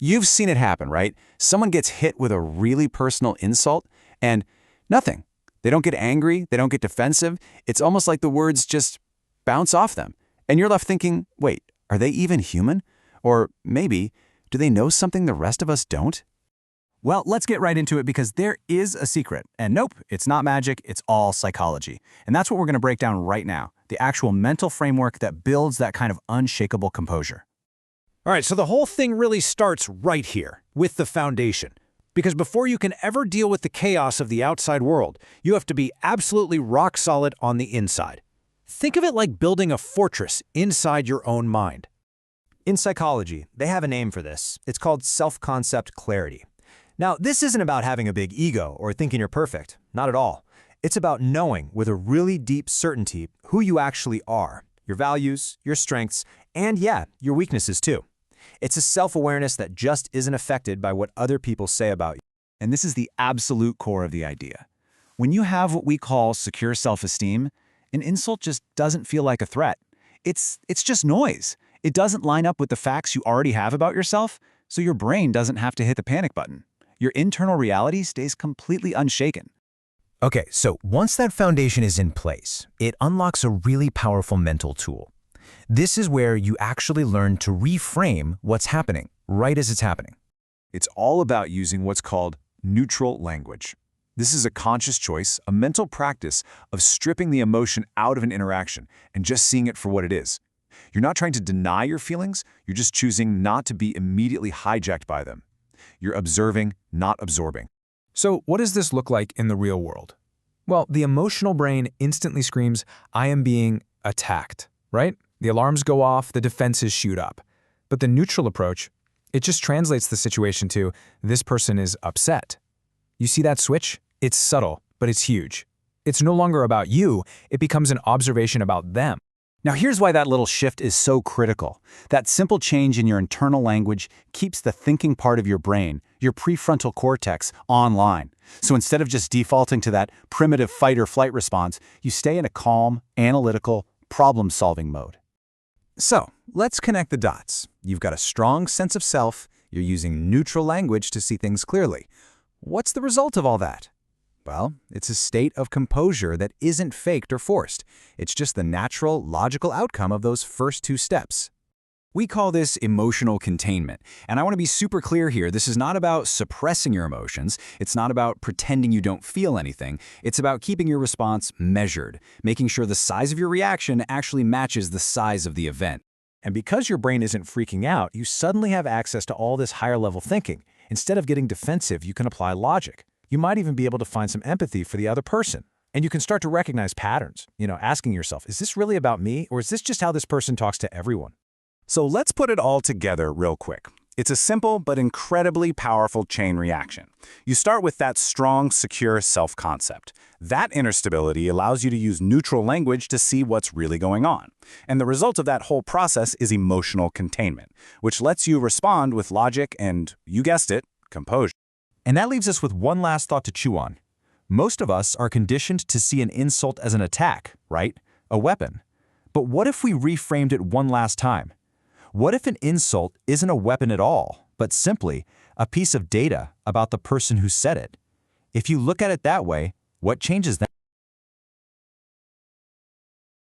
You've seen it happen, right? Someone gets hit with a really personal insult and nothing. They don't get angry, they don't get defensive. It's almost like the words just bounce off them. And you're left thinking, wait, are they even human? Or maybe, do they know something the rest of us don't? Well, let's get right into it because there is a secret. And nope, it's not magic, it's all psychology. And that's what we're going to break down right now, the actual mental framework that builds that kind of unshakable composure. All right, so the whole thing really starts right here, with the foundation. Because before you can ever deal with the chaos of the outside world, you have to be absolutely rock solid on the inside. Think of it like building a fortress inside your own mind. In psychology, they have a name for this. It's called self-concept clarity. Now, this isn't about having a big ego or thinking you're perfect. Not at all. It's about knowing with a really deep certainty who you actually are, your values, your strengths, and yeah, your weaknesses too. It's a self-awareness that just isn't affected by what other people say about you. And this is the absolute core of the idea. When you have what we call secure self-esteem, an insult just doesn't feel like a threat. It's just noise. It doesn't line up with the facts you already have about yourself, so your brain doesn't have to hit the panic button. Your internal reality stays completely unshaken. Okay, so once that foundation is in place, it unlocks a really powerful mental tool. This is where you actually learn to reframe what's happening right as it's happening. It's all about using what's called neutral language. This is a conscious choice, a mental practice of stripping the emotion out of an interaction and just seeing it for what it is. You're not trying to deny your feelings, you're just choosing not to be immediately hijacked by them. You're observing, not absorbing. So what does this look like in the real world? Well, the emotional brain instantly screams, I am being attacked, right? The alarms go off, the defenses shoot up. But the neutral approach, it just translates the situation to, this person is upset. You see that switch? It's subtle, but it's huge. It's no longer about you, it becomes an observation about them. Now here's why that little shift is so critical. That simple change in your internal language keeps the thinking part of your brain, your prefrontal cortex, online. So instead of just defaulting to that primitive fight or flight response, you stay in a calm, analytical, problem-solving mode. So let's connect the dots. You've got a strong sense of self, you're using neutral language to see things clearly. What's the result of all that? Well, it's a state of composure that isn't faked or forced. It's just the natural, logical outcome of those first two steps. We call this emotional containment. And I want to be super clear here. This is not about suppressing your emotions. It's not about pretending you don't feel anything. It's about keeping your response measured, making sure the size of your reaction actually matches the size of the event. And because your brain isn't freaking out, you suddenly have access to all this higher-level thinking. Instead of getting defensive, you can apply logic. You might even be able to find some empathy for the other person. And you can start to recognize patterns, asking yourself, is this really about me, or is this just how this person talks to everyone? So let's put it all together real quick. It's a simple but incredibly powerful chain reaction. You start with that strong, secure self-concept. That inner stability allows you to use neutral language to see what's really going on. And the result of that whole process is emotional containment, which lets you respond with logic and, you guessed it, composure. And that leaves us with one last thought to chew on. Most of us are conditioned to see an insult as an attack, right? A weapon. But what if we reframed it one last time? What if an insult isn't a weapon at all, but simply a piece of data about the person who said it? If you look at it that way, what changes then?